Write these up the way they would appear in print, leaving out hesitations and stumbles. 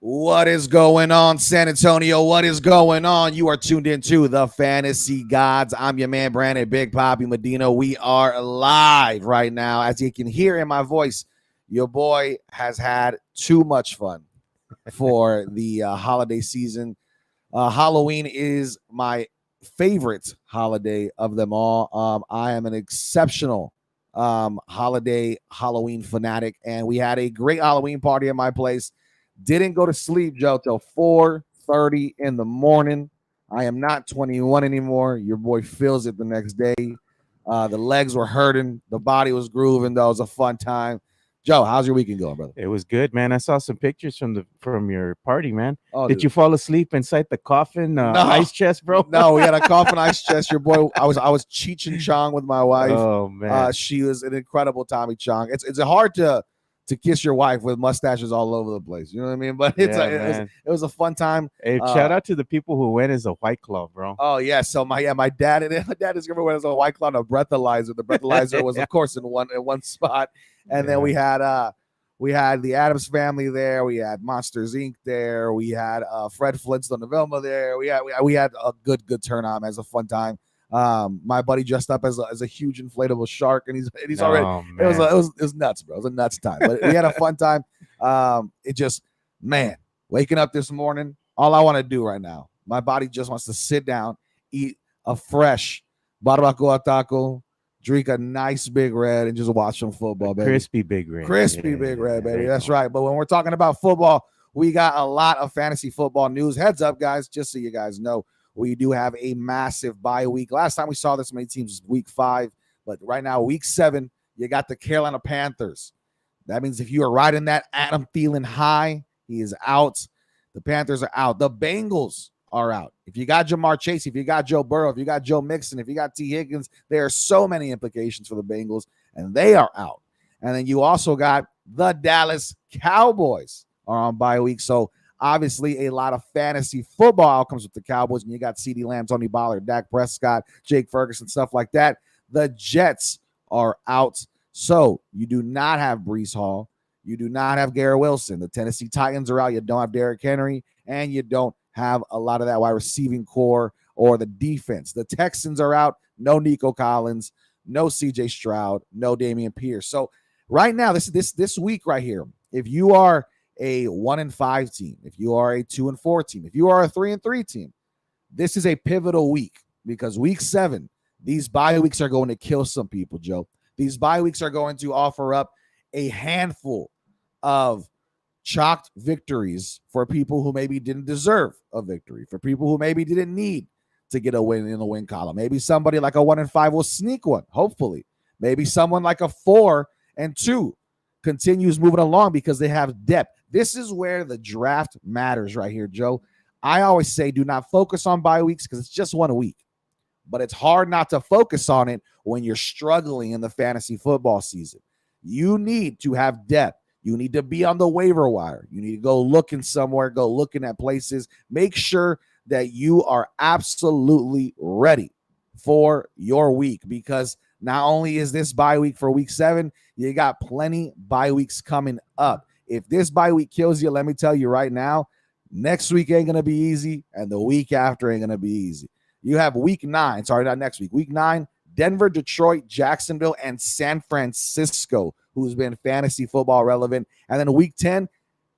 What is going on, San Antonio? What is going on? You are tuned into the Fantasy Gods. I'm your man, Brandon Big Poppy Medina. We are live right now. As you can hear in my voice, your boy has had too much fun for the holiday season. Halloween is my favorite holiday of them all. I am an exceptional Halloween fanatic, and we had a great Halloween party at my place. Didn't go to sleep, Joe, till 4:30 in the morning. I am not 21 anymore. Your boy feels it the next day. The legs were hurting. The body was grooving, though. It was a fun time. Joe, how's your weekend going, brother? It was good, man. I saw some pictures from your party, man. Oh, Did dude. you fall asleep inside the coffin No. ice chest, bro? No, we had a coffin ice chest. Your boy, I was Cheech and Chong with my wife. Oh man, she was an incredible Tommy Chong. It's hard to kiss your wife with mustaches all over the place. You know what I mean? But it was a fun time. Hey, shout out to the people who went as a White Claw, bro. Oh yeah, so my dad discovered when it was a White Claw and a breathalyzer. The breathalyzer was of course in one spot, and then we had the Addams Family there. We had Monsters Inc. there. We had Fred Flintstone and Velma there. We had a good turnout. As a fun time. My buddy dressed up as a huge inflatable shark, and he's already. Man. It was nuts, bro. It was a nuts time, but we had a fun time. It just, man, waking up this morning, all I want to do right now, my body just wants to sit down, eat a fresh barbacoa taco, drink a nice big red, and just watch some football, baby. Crispy big red. Big red, baby. That's right. But when we're talking about football, we got a lot of fantasy football news. Heads up, guys, just so you guys know, we do have a massive bye week. Last time we saw this many teams was week 5, but right now, week 7, you got the Carolina Panthers. That means if you are riding that Adam Thielen high, he is out. The Panthers are out. The Bengals are out. If you got Jamar Chase, if you got Joe Burrow, if you got Joe Mixon, if you got T. Higgins, there are so many implications for the Bengals, and they are out. And then you also got the Dallas Cowboys are on bye week. So obviously a lot of fantasy football outcomes with the Cowboys, and you got CeeDee Lamb, Tony Pollard, Dak Prescott, Jake Ferguson, stuff like that. The Jets are out. So you do not have Breece Hall. You do not have Garrett Wilson. The Tennessee Titans are out. You don't have Derrick Henry, and you don't have a lot of that wide receiving core or the defense. The Texans are out. No Nico Collins, no CJ Stroud, no Dameon Pierce. So right now, this week right here, if you are a 1-5 team, if you are a 2-4 team, if you are a 3-3 team, this is a pivotal week because week 7, these bye weeks are going to kill some people, Joe. These bye weeks are going to offer up a handful of chalked victories for people who maybe didn't deserve a victory, for people who maybe didn't need to get a win in the win column. Maybe somebody like a 1-5 will sneak one, hopefully. Maybe someone like a 4-2 continues moving along because they have depth. This is where the draft matters right here, Joe. I always say do not focus on bye weeks because it's just 1 week. But it's hard not to focus on it when you're struggling in the fantasy football season. You need to have depth. You need to be on the waiver wire. You need to go looking somewhere, go looking at places. Make sure that you are absolutely ready for your week, because not only is this bye week for week 7, you got plenty bye weeks coming up. If this bye week kills you, let me tell you right now, next week ain't going to be easy, and the week after ain't going to be easy. You have week 9, sorry, not next week. Week 9, Denver, Detroit, Jacksonville, and San Francisco, who's been fantasy football relevant. And then week 10,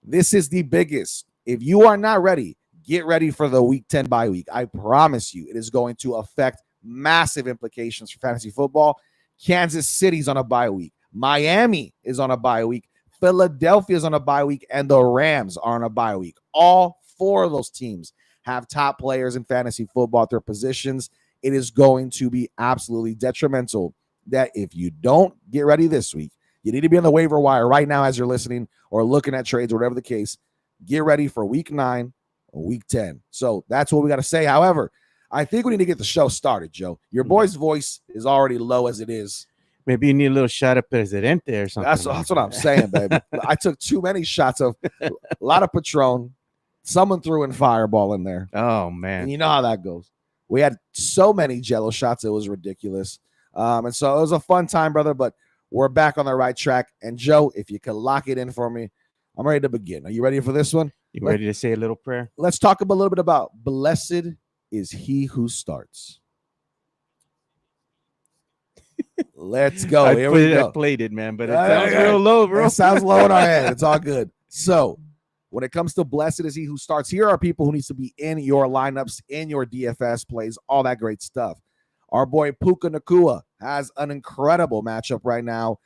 this is the biggest. If you are not ready, get ready for the week 10 bye week. I promise you, it is going to affect massive implications for fantasy football. Kansas City's on a bye week. Miami is on a bye week. Philadelphia is on a bye week, and the Rams are on a bye week. All 4 of those teams have top players in fantasy football at their positions. It is going to be absolutely detrimental that if you don't get ready this week, you need to be on the waiver wire right now as you're listening or looking at trades or whatever the case. Get ready for week 9 or week 10. So that's what we got to say. However, I think we need to get the show started, Joe. Your boy's voice is already low as it is. Maybe you need a little shot of Presidente or something. That's what I'm saying, baby. I took too many shots of a lot of Patron. Someone threw in Fireball in there. Oh, man. And you know how that goes. We had so many Jello shots, it was ridiculous. And so it was a fun time, brother, but we're back on the right track. And, Joe, if you could lock it in for me, I'm ready to begin. Are you ready for this one? You ready to say a little prayer? Let's talk a little bit about blessed is he who starts. Let's go. Here we go. I played it, man, but it sounds real low, bro. It sounds low in our head. It's all good. So, when it comes to blessed is he who starts, here are people who needs to be in your lineups, in your DFS plays, all that great stuff. Our boy Puka Nacua has an incredible matchup right now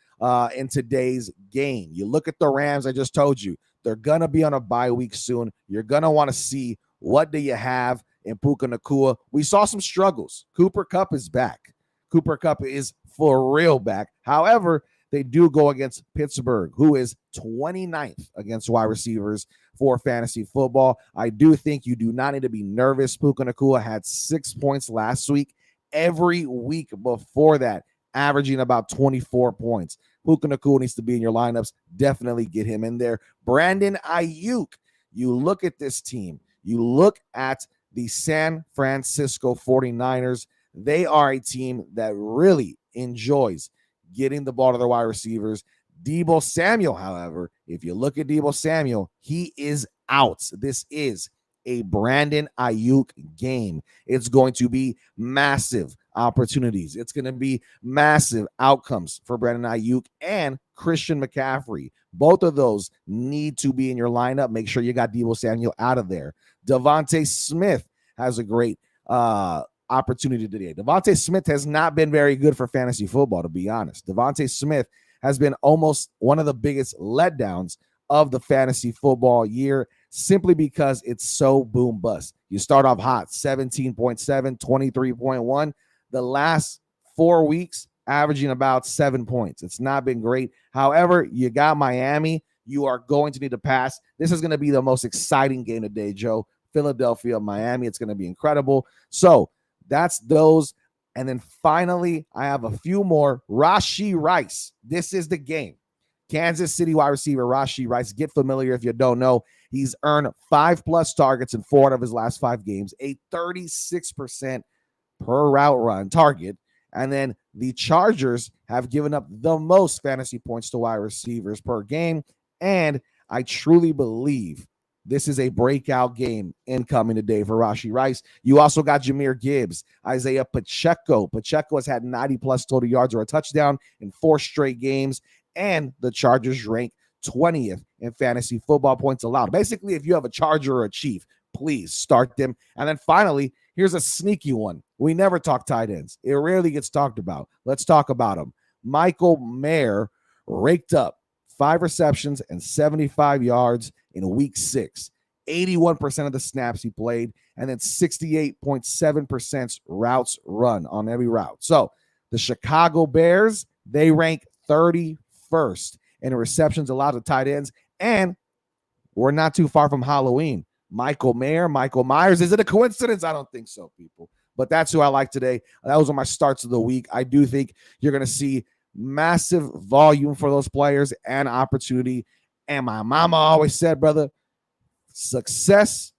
in today's game. You look at the Rams, I just told you, they're going to be on a bye week soon. You're going to want to see what do you have in Puka Nacua. We saw some struggles. Cooper Kupp is back. Cooper Kupp is for real back. However, they do go against Pittsburgh, who is 29th against wide receivers for fantasy football. I do think you do not need to be nervous. Puka Nacua had 6 points last week. Every week before that, averaging about 24 points. Puka Nacua needs to be in your lineups. Definitely get him in there. Brandon Ayuk, you look at this team. You look at the San Francisco 49ers. They are a team that really enjoys getting the ball to their wide receivers. Deebo Samuel, however, if you look at Deebo Samuel, he is out. This is a Brandon Ayuk game. It's going to be massive opportunities. It's going to be massive outcomes for Brandon Ayuk and Christian McCaffrey. Both of those need to be in your lineup. Make sure you got Deebo Samuel out of there. Devontae Smith has a great opportunity today. Devontae Smith has not been very good for fantasy football, to be honest. Devontae Smith has been almost one of the biggest letdowns of the fantasy football year, simply because it's so boom bust. You start off hot, 17.7, 23.1. The last 4 weeks, averaging about 7 points. It's not been great. However, you got Miami. You are going to need to pass. This is going to be the most exciting game today, Joe. Philadelphia, Miami. It's going to be incredible. So that's those. And then finally, I have a few more. Rashee Rice. This is the game. Kansas City wide receiver Rashee Rice. Get familiar if you don't know. He's earned 5+ targets in 4 out of his last 5 games, a 36% per route run target. And then the Chargers have given up the most fantasy points to wide receivers per game. And I truly believe this is a breakout game incoming today for Rashee Rice. You also got Jahmyr Gibbs, Isaiah Pacheco. Pacheco has had 90+ total yards or a touchdown in 4 straight games. And the Chargers rank 20th in fantasy football points allowed. Basically, if you have a Charger or a Chief, please start them. And then finally, here's a sneaky one. We never talk tight ends. It rarely gets talked about. Let's talk about them. Michael Mayer raked up 5 receptions and 75 yards in week 6. 81% of the snaps he played, and then 68.7% routes run on every route. So the Chicago Bears, they rank 31st in receptions allowed to tight ends, and we're not too far from Halloween. Michael Myers. Is it a coincidence? I don't think so, people. But that's who I like today. Those are my starts of the week. I do think you're going to see massive volume for those players and opportunity. And my mama always said, brother, success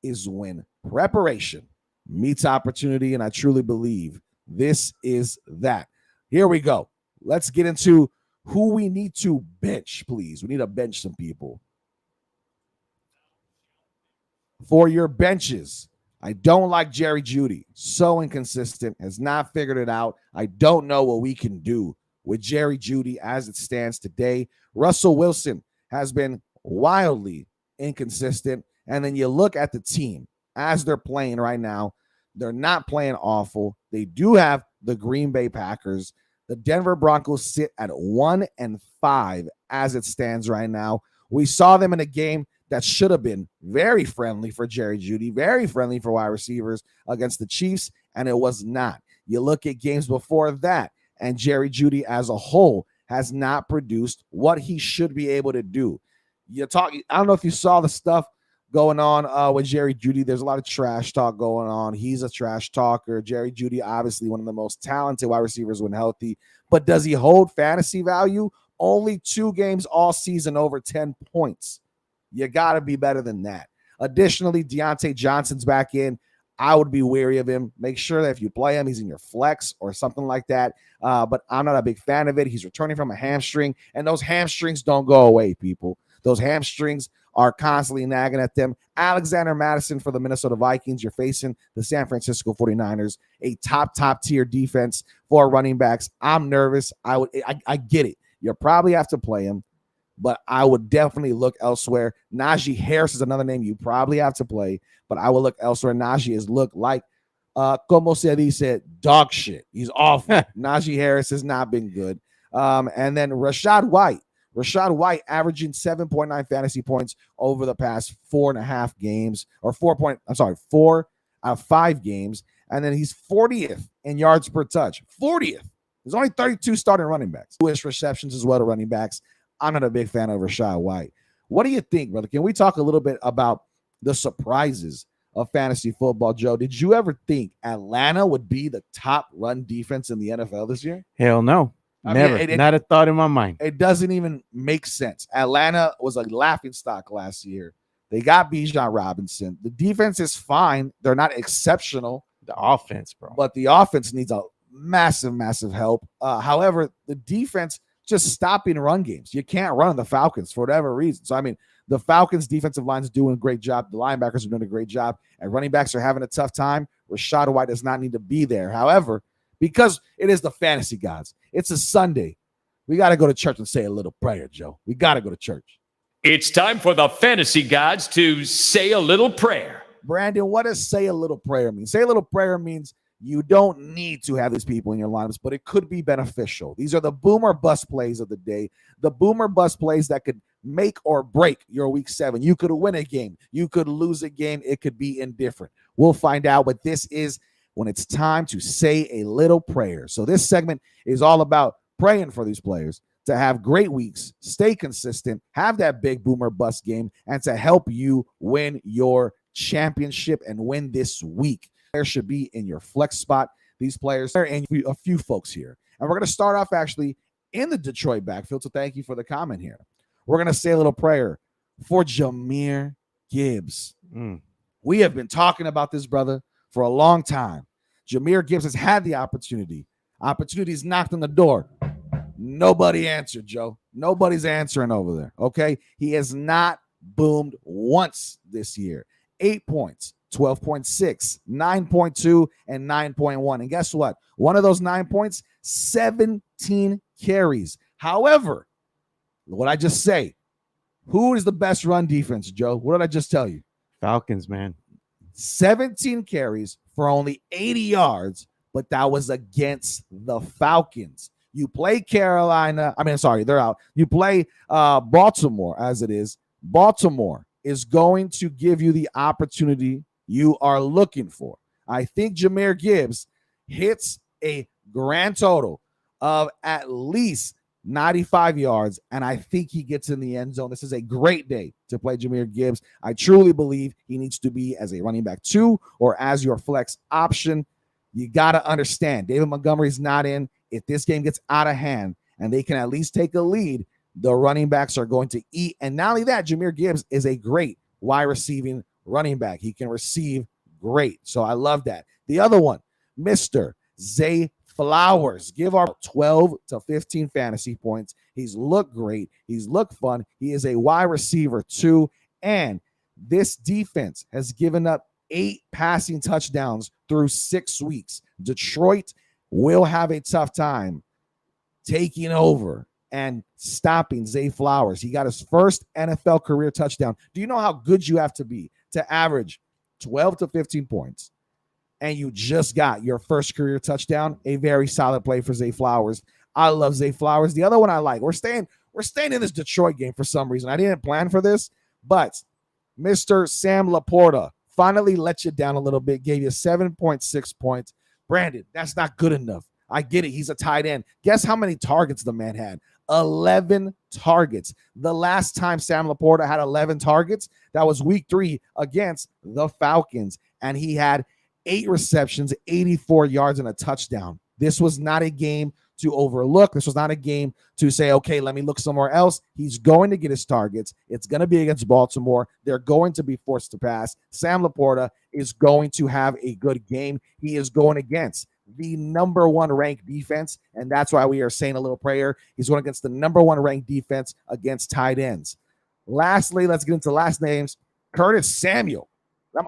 is when preparation meets opportunity. And I truly believe this is that. Here we go. Let's get into who we need to bench, please. We need to bench some people. For your benches, I don't like Jerry Jeudy. So inconsistent, has not figured it out. I don't know what we can do with Jerry Jeudy as it stands today. Russell Wilson has been wildly inconsistent. And then you look at the team as they're playing right now. They're not playing awful. They do have the Green Bay Packers. The Denver Broncos sit at 1-5 as it stands right now. We saw them in a game that should have been very friendly for Jerry Jeudy, very friendly for wide receivers against the Chiefs, and it was not. You look at games before that, and Jerry Jeudy as a whole has not produced what he should be able to do. I don't know if you saw the stuff going on with Jerry Jeudy. There's a lot of trash talk going on. He's a trash talker. Jerry Jeudy, obviously one of the most talented wide receivers when healthy, but does he hold fantasy value? Only 2 games all season over 10 points. You got to be better than that. Additionally, Deontay Johnson's back in. I would be wary of him. Make sure that if you play him, he's in your flex or something like that. But I'm not a big fan of it. He's returning from a hamstring, and those hamstrings don't go away, people. Those hamstrings are constantly nagging at them. Alexander Mattison for the Minnesota Vikings. You're facing the San Francisco 49ers, a top tier defense for running backs. I'm nervous. I get it. You probably have to play him, but I would definitely look elsewhere. Najee Harris is another name you probably have to play, but I will look elsewhere. Najee has looked like, como se dice, dog shit. He's awful. Najee Harris has not been good. And then Rachaad White averaging 7.9 fantasy points over the past 4.5 games, or 4 out of 5 games. And then he's 40th in yards per touch. 40th. There's only 32 starting running backs. Lewis receptions as well to running backs. I'm not a big fan of Rachaad White. What do you think, brother? Can we talk a little bit about the surprises of fantasy football, Joe? Did you ever think Atlanta would be the top run defense in the NFL this year? Hell no. Never. Not a thought in my mind. It doesn't even make sense. Atlanta was a laughingstock last year. They got Bijan Robinson. The defense is fine. They're not exceptional. The offense, bro. But the offense needs a massive help. However, the defense just stopping run games. You can't run the Falcons for whatever reason. So, I mean, the Falcons defensive line is doing a great job. The linebackers are doing a great job. And running backs are having a tough time. Rachaad White does not need to be there. However, because it is the fantasy gods, it's a Sunday. We got to go to church and say a little prayer, Joe. We got to go to church. It's time for the fantasy gods to say a little prayer. Brandon, what does say a little prayer mean? Say a little prayer means you don't need to have these people in your lineups, but it could be beneficial. These are the boomer bust plays of the day, the boomer bust plays that could make or break your week 7. You could win a game. You could lose a game. It could be indifferent. We'll find out, but this is when it's time to say a little prayer. So this segment is all about praying for these players to have great weeks, stay consistent, have that big boomer bust game, and to help you win your championship and win this week. Players should be in your flex spot. These players are in a few folks here. And we're going to start off actually in the Detroit backfield. So thank you for the comment here. We're going to say a little prayer for Jahmyr Gibbs. We have been talking about this brother for a long time. Jahmyr Gibbs has had the opportunity. Opportunities knocked on the door. Nobody answered, Joe. Nobody's answering over there, okay? He has not boomed once this year. 8 points, 12.6, 9.2, and 9.1. And guess what? One of those 9 points, 17 carries. However, what I just say, who is the best run defense, Joe? What did I just tell you? Falcons, man. 17 carries for only 80 yards, but that was against the Falcons. You play Carolina. They're out. You play Baltimore as it is. Baltimore is going to give you the opportunity you are looking for. I think Jahmyr Gibbs hits a grand total of at least 95 yards, and I think he gets in the end zone. This is a great day to play Jahmyr Gibbs. I truly believe he needs to be as a running back 2 or as your flex option. You got to understand, David Montgomery's not in. If this game gets out of hand and they can at least take a lead, the running backs are going to eat. And not only that, Jahmyr Gibbs is a great wide receiving running back. He can receive great. So I love that. The other one, Mr. Zay Flowers. Give our 12 to 15 fantasy points. He's looked great. He's looked fun. He is a wide receiver too. And this defense has given up 8 passing touchdowns through 6 weeks. Detroit will have a tough time taking over and stopping Zay Flowers. He got his first NFL career touchdown. Do you know how good you have to be to average 12 to 15 points? And you just got your first career touchdown. A very solid play for Zay Flowers. I love Zay Flowers. The other one I like, we're staying in this Detroit game for some reason. I didn't plan for this, but Mr. Sam Laporta finally let you down a little bit, gave you 7.6 points. Brandon, that's not good enough. I get it. He's a tight end. Guess how many targets the man had? 11 targets. The last time Sam Laporta had 11 targets, that was week 3 against the Falcons. And he had 8 receptions, 84 yards, and a touchdown. This was not a game to overlook. This was not a game to say, okay, let me look somewhere else. He's going to get his targets. It's going to be against Baltimore. They're going to be forced to pass. Sam Laporta is going to have a good game. He is going against the number 1 ranked defense, and that's why we are saying a little prayer. He's going against the number 1 ranked defense against tight ends. Lastly, let's get into last names. Curtis Samuel.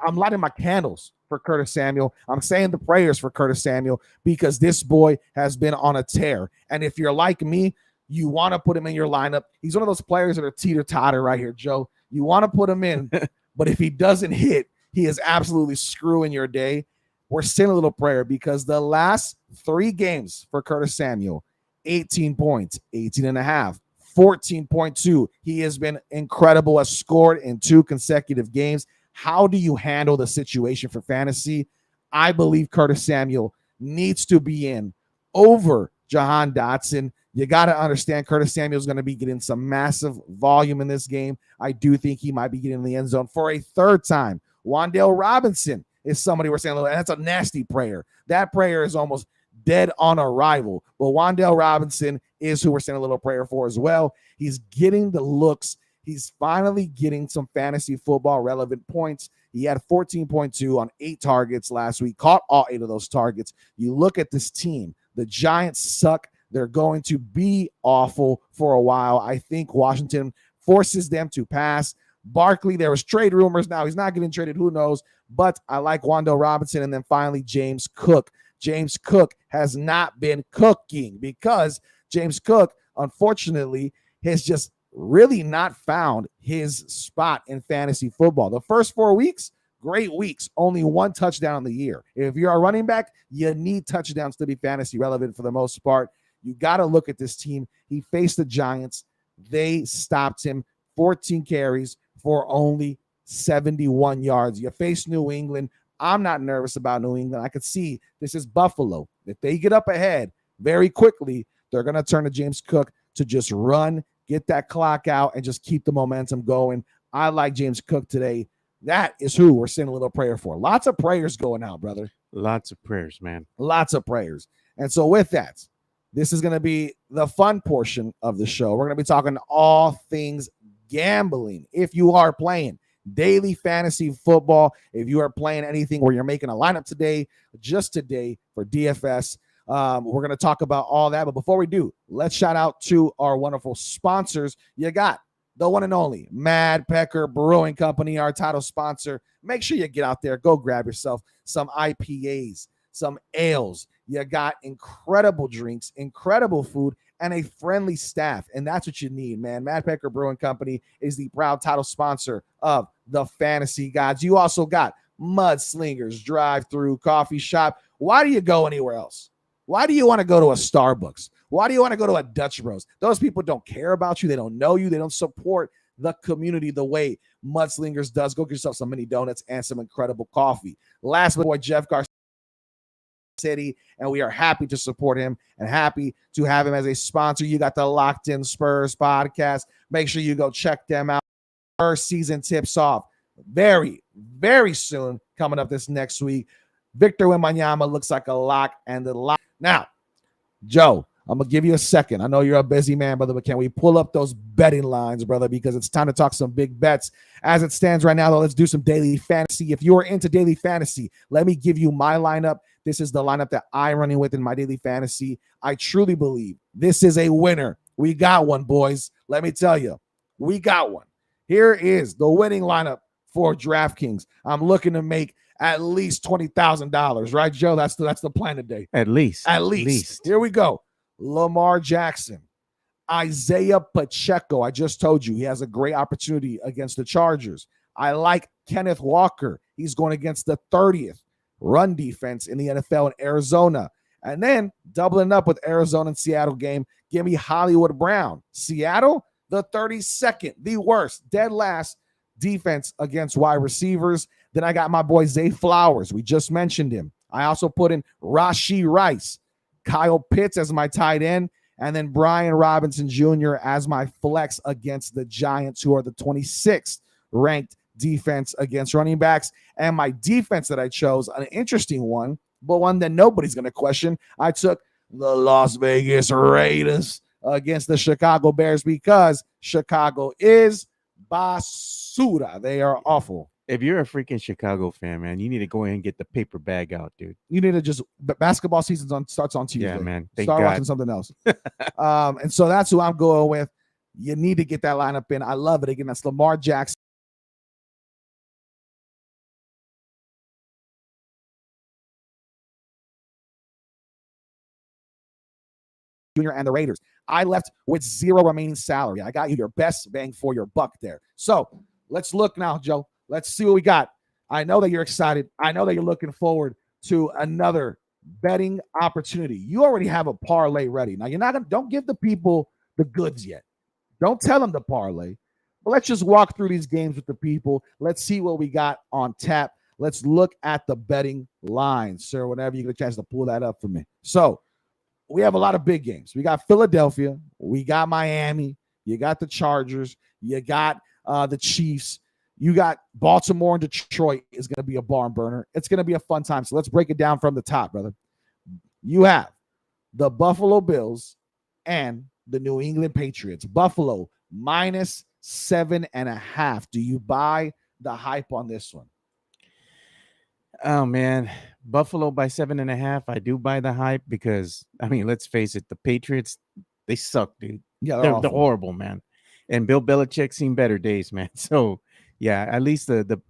I'm lighting my candles for Curtis Samuel. I'm saying the prayers for Curtis Samuel because this boy has been on a tear. And if you're like me, you want to put him in your lineup. He's one of those players that are teeter-totter right here, Joe. You want to put him in, but if he doesn't hit, he is absolutely screwing your day. We're saying a little prayer because the last 3 games for Curtis Samuel, 18 points, 18.5, 14.2. He has been incredible, has scored in 2 consecutive games. How do you handle the situation for fantasy? I believe Curtis Samuel needs to be in over Jahan Dotson. You got to understand Curtis Samuel is going to be getting some massive volume in this game. I do think he might be getting in the end zone for a 3rd time. Wan'Dale Robinson is somebody we're saying, that's a nasty prayer. That prayer is almost dead on arrival. But Wan'Dale Robinson is who we're saying a little prayer for as well. He's getting the looks. He's finally getting some fantasy football relevant points. He had 14.2 on 8 targets last week, caught all 8 of those targets. You look at this team, the Giants suck. They're going to be awful for a while. I think Washington forces them to pass. Barkley, there was trade rumors. Now he's not getting traded. Who knows? But I like Wan'Dale Robinson. And then finally, James Cook. James Cook has not been cooking because James Cook, unfortunately, has just really not found his spot in fantasy football. The first 4 weeks, great weeks, only 1 touchdown in the year. If you're a running back, you need touchdowns to be fantasy relevant for the most part. You got to look at this team. He faced the Giants. They stopped him 14 carries for only 71 yards. You face New England. I'm not nervous about New England. I could see this is Buffalo. If they get up ahead very quickly, they're going to turn to James Cook to just run, get that clock out, and just keep the momentum going. I like James Cook today. That is who we're saying a little prayer for. Lots of prayers going out, brother. Lots of prayers, man. Lots of prayers. And so with that, this is going to be the fun portion of the show. We're going to be talking all things gambling. If you are playing daily fantasy football, if you are playing anything where you're making a lineup today, just today for DFS, we're going to talk about all that. But before we do, let's shout out to our wonderful sponsors. You got the one and only Mad Pecker Brewing Company, our title sponsor. Make sure you get out there, go grab yourself some IPAs, some ales. You got incredible drinks, incredible food, and a friendly staff. And that's what you need, man. Mad Pecker Brewing Company is the proud title sponsor of the Fantasy Gods. You also got Mudslingers Drive-Through Coffee Shop. Why do you go anywhere else? Why do you want to go to a Starbucks? Why do you want to go to a Dutch Bros? Those people don't care about you. They don't know you. They don't support the community the way Mudslingers does. Go get yourself some mini donuts and some incredible coffee. Last but boy, Jeff Garcia. And we are happy to support him and happy to have him as a sponsor. You got the Locked In Spurs podcast. Make sure you go check them out. First season tips off very, very soon, coming up this next week. Victor Wembanyama looks like a lock, and the lock. Now, Joe, I'm going to give you a second. I know you're a busy man, brother, but can we pull up those betting lines, brother, because it's time to talk some big bets. As it stands right now, though, let's do some daily fantasy. If you're into daily fantasy, let me give you my lineup. This is the lineup that I'm running with in my daily fantasy. I truly believe this is a winner. We got one, boys. Let me tell you, we got one. Here is the winning lineup for DraftKings. I'm looking to make at least $20,000, right, Joe? That's the plan today. At least. Here we go. Lamar Jackson, Isaiah Pacheco. I just told you he has a great opportunity against the Chargers. I like Kenneth Walker. He's going against the 30th run defense in the NFL in Arizona. And then doubling up with Arizona and Seattle game, give me Hollywood Brown. Seattle, the 32nd, the worst, dead last defense against wide receivers. Then I got my boy Zay Flowers. We just mentioned him. I also put in Rashee Rice, Kyle Pitts as my tight end, and then Brian Robinson Jr. as my flex against the Giants, who are the 26th ranked defense against running backs. And my defense that I chose, an interesting one, but one that nobody's going to question. I took the Las Vegas Raiders against the Chicago Bears because Chicago is basura. They are awful. If you're a freaking Chicago fan, man, you need to go ahead and get the paper bag out, dude. You need to just basketball season starts on Tuesday. Yeah, man. Start watching something else. And so that's who I'm going with. You need to get that lineup in. I love it. Again, that's Lamar Jackson. Jr. and the Raiders. I left with zero remaining salary. I got you your best bang for your buck there. So let's look now, Joe. Let's see what we got. I know that you're excited. I know that you're looking forward to another betting opportunity. You already have a parlay ready. Now, don't give the people the goods yet. Don't tell them the parlay. But let's just walk through these games with the people. Let's see what we got on tap. Let's look at the betting lines, sir, whenever you get a chance to pull that up for me. So we have a lot of big games. We got Philadelphia. We got Miami. You got the Chargers. You got the Chiefs. You got Baltimore and Detroit is going to be a barn burner. It's going to be a fun time. So let's break it down from the top, brother. You have the Buffalo Bills and the New England Patriots. Buffalo minus 7.5. Do you buy the hype on this one? Oh, man. Buffalo by 7.5. I do buy the hype because, I mean, let's face it. The Patriots, they suck, dude. Yeah, they're horrible, man. And Bill Belichick's seen better days, man. So, yeah, at least the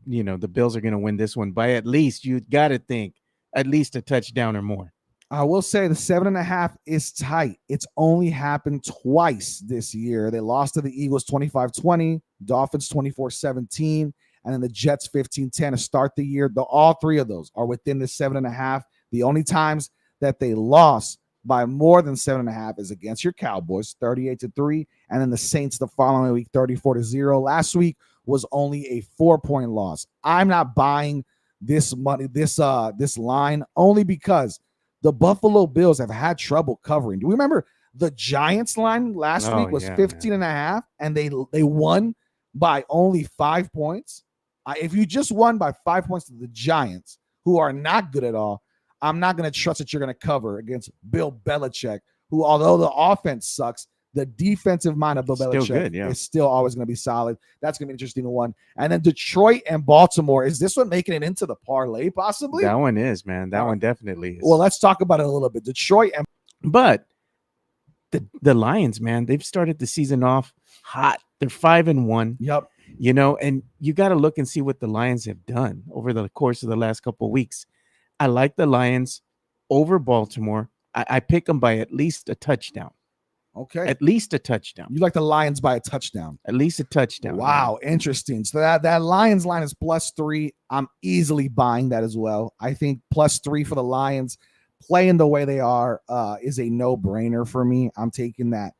Bills are going to win this one by at least, you got to think, at least a touchdown or more. I will say the 7.5 is tight. It's only happened twice this year. They lost to the Eagles 25-20, Dolphins 24-17, and then the Jets 15-10 to start the year. All three of those are within the 7.5. The only times that they lost by more than 7.5 is against your Cowboys, 38-3, and then the Saints the following week, 34-0. Last week was only a 4-point loss. I'm not buying this line only because the Buffalo Bills have had trouble covering. Do we remember the Giants line last week was 15.5, and they won by only 5 points? If you just won by 5 points to the Giants, who are not good at all, I'm not going to trust that you're going to cover against Bill Belichick, who, although the offense sucks, the defensive mind of Bill Belichick is still always going to be solid. That's going to be an interesting one. And then Detroit and Baltimore. Is this one making it into the parlay possibly? That one is, man. That one definitely is. Well, let's talk about it a little bit. Detroit and But the Lions, man, they've started the season off hot. They're 5-1. Yep. You know, and you got to look and see what the Lions have done over the course of the last couple of weeks. I like the Lions over Baltimore. I pick them by at least a touchdown. Okay. At least a touchdown. You like the Lions by a touchdown. At least a touchdown. Wow, man. Interesting. So that Lions line is +3. I'm easily buying that as well. I think +3 for the Lions playing the way they are is a no-brainer for me. I'm taking that,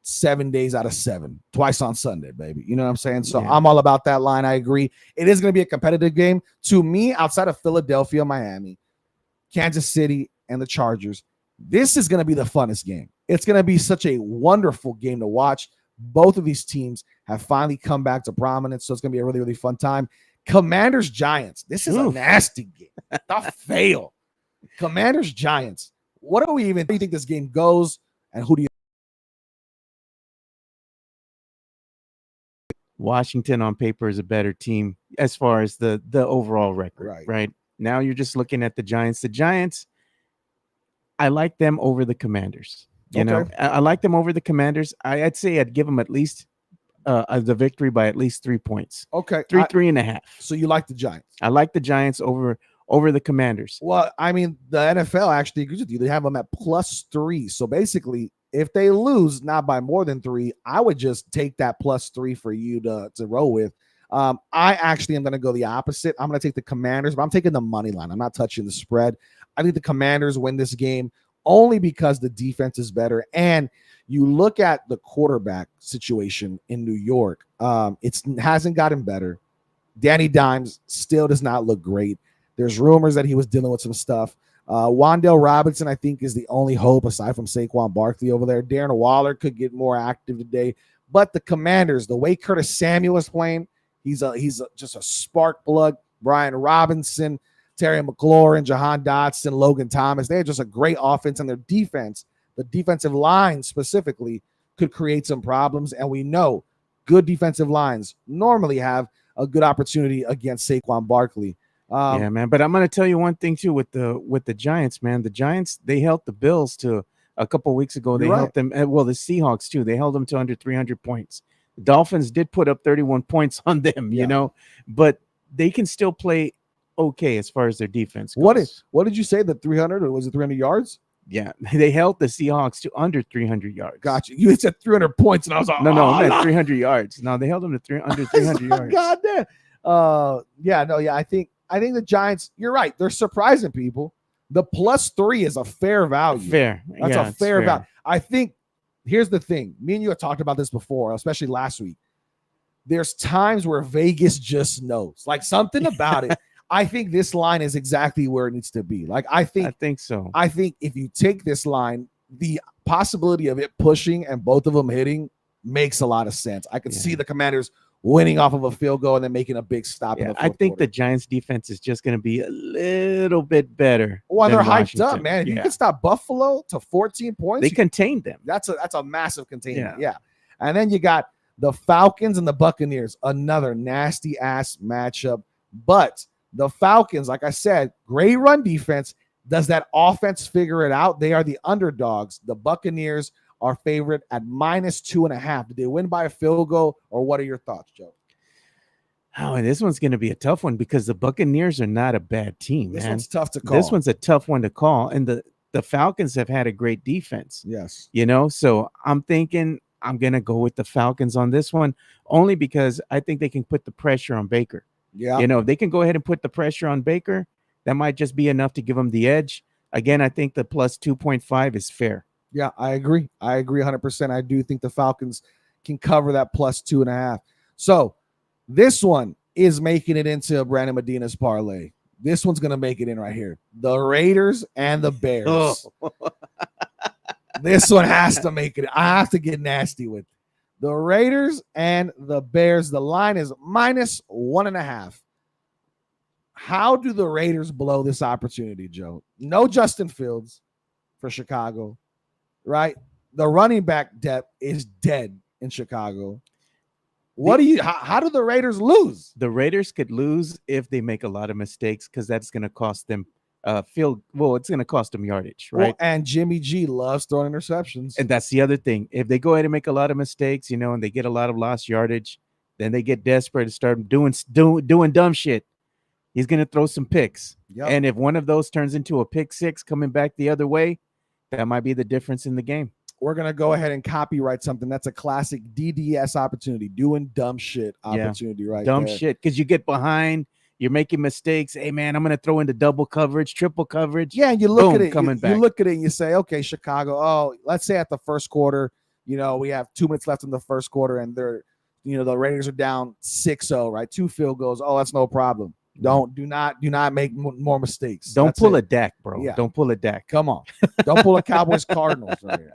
7 days out of 7, twice on Sunday, baby. You know what I'm saying? So Yeah. I'm all about that line. I agree. It is going to be a competitive game. To me, outside of Philadelphia, Miami, Kansas City, and the Chargers, this is going to be the funnest game. It's going to be such a wonderful game to watch. Both of these teams have finally come back to prominence, so it's going to be a really, really fun time. Commanders, Giants. This is a nasty game. The fail. Commanders, Giants. What do we even think this game goes, and who do you? Washington on paper is a better team as far as the overall record, right? Now you're just looking at the Giants. The Giants, I like them over the Commanders. You know, I like them over the Commanders. I'd say I'd give them at least the victory by at least 3 points. Okay. 3.5. So you like the Giants? I like the Giants over the Commanders. Well, I mean, the NFL actually agrees with you. They have them at +3. So basically, if they lose not by more than 3, I would just take that +3 for you to roll with. I actually am going to go the opposite. I'm going to take the Commanders, but I'm taking the money line. I'm not touching the spread. I think the Commanders win this game only because the defense is better. And you look at the quarterback situation in New York, it hasn't gotten better. Danny Dimes still does not look great. There's rumors that he was dealing with some stuff. Wan'Dale Robinson, I think, is the only hope aside from Saquon Barkley over there. Darren Waller could get more active today. But the Commanders, the way Curtis Samuel is playing, he's just a spark plug. Brian Robinson, Terry McLaurin, Jahan Dotson, Logan Thomas. They have just a great offense, and their defense, the defensive line specifically, could create some problems. And we know good defensive lines normally have a good opportunity against Saquon Barkley. Yeah, man. But I'm going to tell you one thing too with the Giants, man. The Giants, they held the Bills to a couple of weeks ago. They held them. Well, the Seahawks too. They held them to under 300 points. The Dolphins did put up 31 points on them, you know, but they can still play okay as far as their defense goes. What did you say? The 300 or was it 300 yards? Yeah, they held the Seahawks to under 300 yards. Gotcha. You said 300 points, and I was like, no, I meant 300 yards. No, they held them to under 300 yards. God damn. I think the Giants, you're right. They're surprising people. The +3 is a fair value. That's a fair value. I think here's the thing. Me and you have talked about this before, especially last week. There's times where Vegas just knows, like something about it. I think this line is exactly where it needs to be. Like, I think so. I think if you take this line, the possibility of it pushing and both of them hitting makes a lot of sense. I can see the Commanders winning off of a field goal and then making a big stop. In the I think quarter. the Giants defense is just going to be a little bit better. Well, they're Washington. hyped up, man. If you can stop Buffalo to 14 points, they contained them. That's a massive containment. Yeah. And then you got the Falcons and the Buccaneers, another nasty ass matchup. But the Falcons, like I said, great run defense. Does that offense figure it out? They are the underdogs. The Buccaneers are favored at -2.5. Did they win by a field goal, or what are your thoughts, Joe? Oh, and this one's going to be a tough one because the Buccaneers are not a bad team. This man. one's tough to call. This one's a tough one to call, and the Falcons have had a great defense. Yes, you know. So I'm thinking I'm going to go with the Falcons on this one, only because I think they can put the pressure on Baker. Yeah, you know, if they can go ahead and put the pressure on Baker, that might just be enough to give them the edge. Again, I think the +2.5 is fair. Yeah, I agree 100%. I do think the Falcons can cover that +2.5. So this one is making it into Brandon Medina's parlay. This one's going to make it in right here. The Raiders and the Bears. This one has to make it. I have to get nasty with it. The Raiders and the Bears. The line is -1.5. How do the Raiders blow this opportunity, Joe? No Justin Fields for Chicago, right? The running back depth is dead in Chicago. How do the Raiders lose? The Raiders could lose if they make a lot of mistakes, because that's going to cost them it's going to cost them yardage, right? Well, and Jimmy G loves throwing interceptions. And that's the other thing. If they go ahead and make a lot of mistakes, you know, and they get a lot of lost yardage, then they get desperate and start doing dumb shit. He's going to throw some picks. Yep. And if one of those turns into a pick six coming back the other way, that might be the difference in the game. We're going to go ahead and copyright something. That's a classic DDS opportunity, doing dumb shit opportunity, right? Dumb there. Shit, because you get behind, you're making mistakes. Hey, man, I'm going to throw into double coverage, triple coverage. Yeah, and you look at it, coming back. You look at it and you say, okay, Chicago, let's say at the first quarter, We have 2 minutes left in the first quarter, and the Raiders are down 6-0, right? 2 field goals. Oh, that's no problem. Do not make more mistakes. Don't That's pull it. a Dak, bro. Yeah. Don't pull a Dak. Come on. Don't pull a Cowboys Cardinals right here.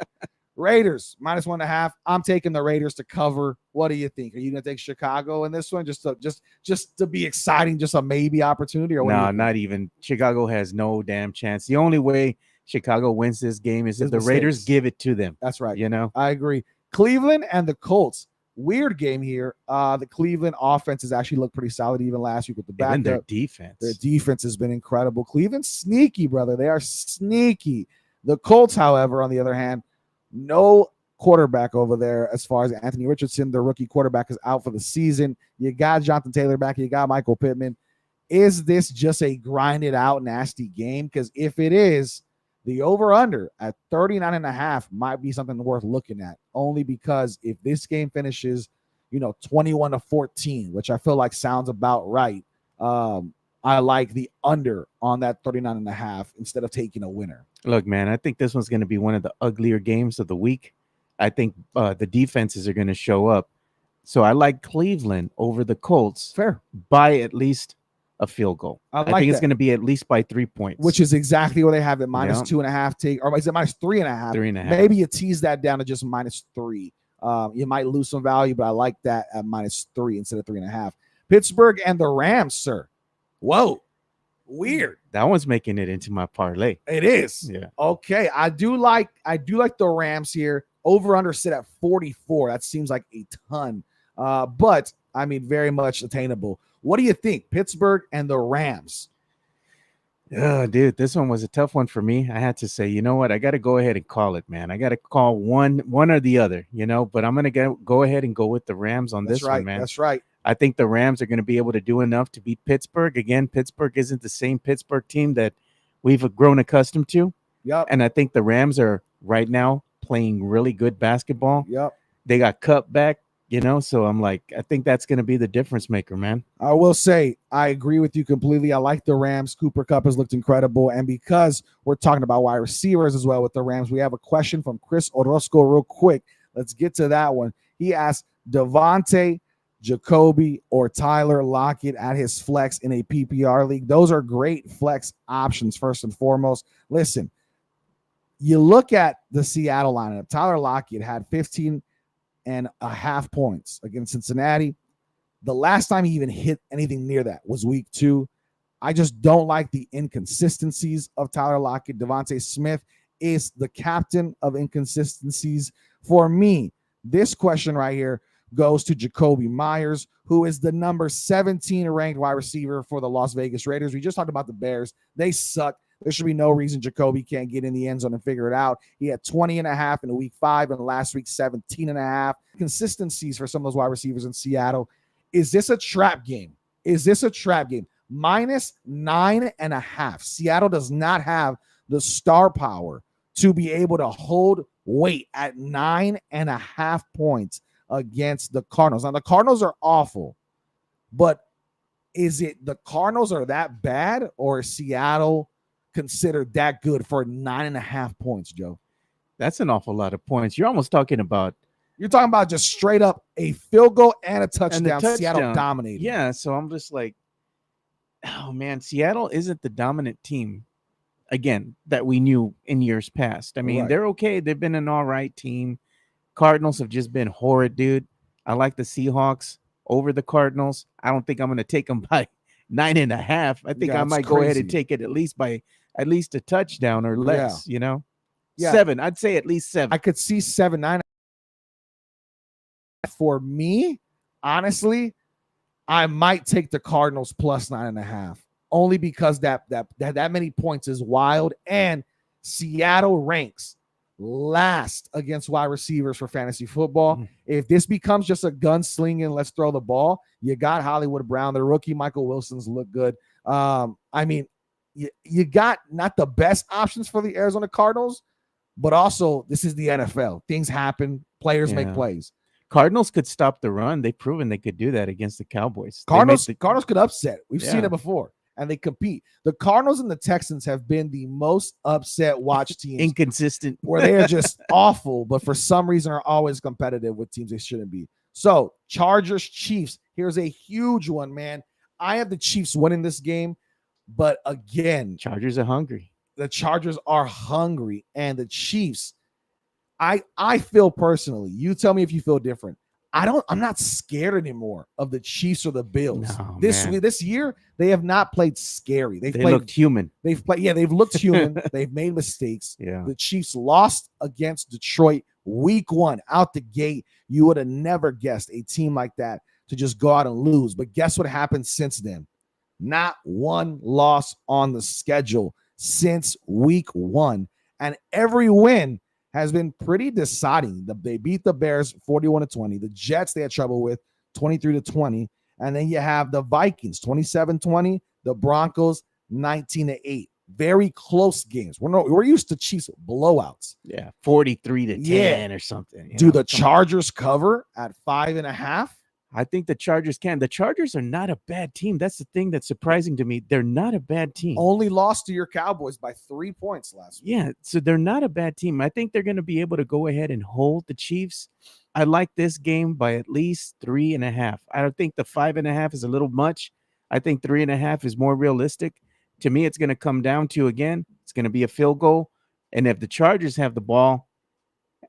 Raiders -1.5. I'm taking the Raiders to cover. What do you think? Are you going to take Chicago in this one just to be exciting, just a maybe opportunity? Or No, not even. Chicago has no damn chance. The only way Chicago wins this game is if the Raiders give it to them. That's right. I agree. Cleveland and the Colts. Weird game here. The Cleveland offense has actually looked pretty solid even last week with the backup. Even their defense. Their defense has been incredible. Cleveland's sneaky, brother. They are sneaky. The Colts, however, on the other hand, no quarterback over there as far as Anthony Richardson, the rookie quarterback, is out for the season. You got Jonathan Taylor back. You got Michael Pittman. Is this just a grinded out nasty game? Because if it is, the over-under at 39.5 might be something worth looking at, only because if this game finishes, 21-14, which I feel like sounds about right, I like the under on that 39.5 instead of taking a winner. Look, man, I think this one's going to be one of the uglier games of the week. I think the defenses are going to show up. So I like Cleveland over the Colts. Fair. By at least a field goal. I think it's going to be at least by 3 points. Which is exactly what they have at -2.5 take, or is it -3.5? 3.5. Maybe you tease that down to just -3. You might lose some value, but I like that at -3 instead of 3.5. Pittsburgh and the Rams, sir. Whoa. Weird. That one's making it into my parlay. It is. Yeah. Okay. I do like the Rams here. Over under sit at 44. That seems like a ton. But I mean, very much attainable. What do you think? Pittsburgh and the Rams. Oh, dude, this one was a tough one for me. I had to say, you know what? I got to go ahead and call it, man. I got to call one or the other, but I'm going to go ahead and go with the Rams on this one, man. That's right. I think the Rams are going to be able to do enough to beat Pittsburgh. Again, Pittsburgh isn't the same Pittsburgh team that we've grown accustomed to. Yep. And I think the Rams are right now playing really good basketball. Yep. They got cut back, so I'm like, I think that's going to be the difference maker, man. I will say, I agree with you completely. I like the Rams. Cooper Kupp has looked incredible. And because we're talking about wide receivers as well with the Rams, we have a question from Chris Orozco real quick. Let's get to that one. He asked, Devontae, Jacoby, or Tyler Lockett at his flex in a PPR league. Those are great flex options, first and foremost. Listen, you look at the Seattle lineup. Tyler Lockett had 15.5 points against Cincinnati. The last time he even hit anything near that was week 2. I just don't like the inconsistencies of Tyler Lockett. Devontae Smith is the captain of inconsistencies. For me, this question right here goes to Jacoby Myers, who is the number 17 ranked wide receiver for the Las Vegas Raiders. We just talked about the Bears. They suck. There should be no reason Jacoby can't get in the end zone and figure it out. He had 20.5 in week 5, and last week 17.5. Consistencies for some of those wide receivers in Seattle. Is this a trap game? -9.5. Seattle does not have the star power to be able to hold weight at 9.5 points against the Cardinals. Now, the Cardinals are awful, but is it the Cardinals are that bad, or is Seattle considered that good for 9.5 points, Joe? That's an awful lot of points. You're talking about just straight up a field goal and a touchdown. Seattle dominated. Yeah, so I'm just like, oh man, Seattle isn't the dominant team again that we knew in years past. I mean, They're okay. They've been an all right team. Cardinals have just been horrid, dude. I like the Seahawks over the Cardinals. I don't think I'm going to take them by 9.5. I think I might go ahead and take it at least a touchdown or less, Yeah. 7. I'd say at least 7. I could see 7, 9. For me, honestly, I might take the Cardinals plus 9.5, only because that many points is wild, and Seattle ranks last against wide receivers for fantasy football. If this becomes just a gunslinging, let's throw the ball, you got Hollywood Brown, the rookie Michael Wilson's look good. I mean, you got not the best options for the Arizona Cardinals, but also this is the NFL. Things happen. Players make plays. Cardinals could stop the run. They've proven they could do that against the Cowboys. Cardinals could upset. We've seen it before. and they compete. The Cardinals and the Texans have been the most upset watch teams. Inconsistent. Where they are just awful, but for some reason are always competitive with teams they shouldn't be. So Chargers, Chiefs, here's a huge one, man. I have the Chiefs winning this game, but again, Chargers are hungry. The Chargers are hungry, and the Chiefs, I feel personally, you tell me if you feel different. I'm not scared anymore of the Chiefs or the Bills. No, this year, they have not played scary. They looked human. They've looked human. They've made mistakes. Yeah. The Chiefs lost against Detroit week 1 out the gate. You would have never guessed a team like that to just go out and lose. But guess what happened since then? Not one loss on the schedule since week 1. And every win has been pretty deciding. They beat the Bears 41-20. The Jets they had trouble with 23-20. And then you have the Vikings 27-20. The Broncos 19-8. Very close games. We're used to Chiefs blowouts. Yeah, 43-10 or something. Do the Chargers cover at 5.5? I think the Chargers can. The Chargers are not a bad team. That's the thing that's surprising to me. They're not a bad team. Only lost to your Cowboys by 3 points last week. Yeah, so they're not a bad team. I think they're going to be able to go ahead and hold the Chiefs. I like this game by at least 3.5. I don't think the 5.5 is a little much. I think 3.5 is more realistic. To me, it's going to come down to, again, it's going to be a field goal. And if the Chargers have the ball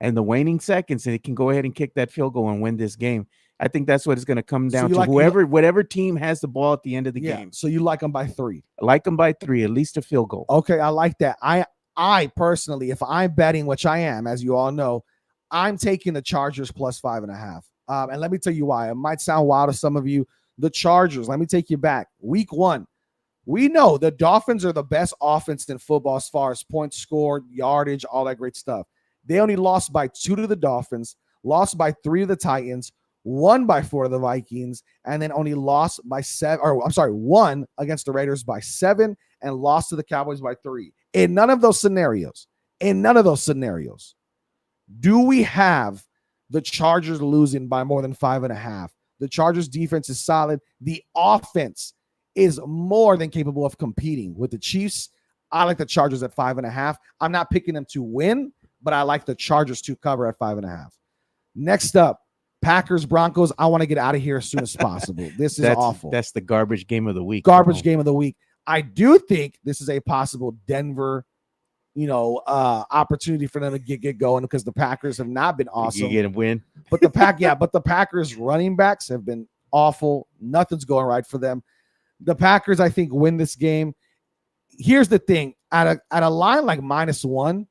and the waning seconds, they can go ahead and kick that field goal and win this game. I think that's what it's going to come down to. Whatever team has the ball at the end of the game. So you like them by 3? I like them by 3, at least a field goal. Okay, I like that. I personally, if I'm betting, which I am, as you all know, I'm taking the Chargers plus 5.5. And let me tell you why. It might sound wild to some of you. The Chargers, let me take you back. Week 1, we know the Dolphins are the best offense in football as far as points scored, yardage, all that great stuff. They only lost by 2 to the Dolphins, lost by 3 to the Titans, won by 4 to the Vikings, and then only lost by 7, won against the Raiders by 7 and lost to the Cowboys by 3. In none of those scenarios, do we have the Chargers losing by more than 5.5? The Chargers defense is solid. The offense is more than capable of competing with the Chiefs. I like the Chargers at 5.5. I'm not picking them to win, but I like the Chargers to cover at 5.5. Next up, Packers, Broncos. I want to get out of here as soon as possible. This is awful. That's the garbage game of the week. Game of the week. I do think this is a possible Denver, opportunity for them to get going because the Packers have not been awesome. You get a win. But the Packers running backs have been awful. Nothing's going right for them. The Packers, I think, win this game. Here's the thing. At a line like -1,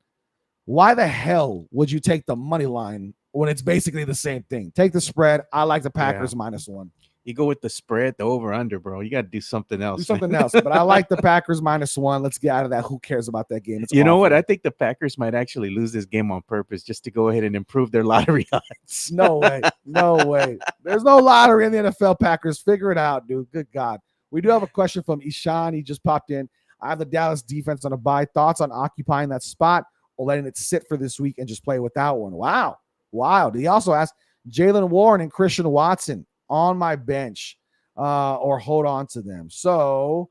why the hell would you take the money line when it's basically the same thing? Take the spread. I like the Packers -1. You go with the spread, the over-under, bro. You got to do something else. But I like the Packers -1. Let's get out of that. Who cares about that game? You know what? I think the Packers might actually lose this game on purpose just to go ahead and improve their lottery odds. No way. There's no lottery in the NFL. Packers, figure it out, dude. Good God. We do have a question from Ishan. He just popped in. I have the Dallas defense on a bye. Thoughts on occupying that spot or letting it sit for this week and just play without one? Wow. He also asked Jaylen Warren and Christian Watson on my bench or hold on to them. So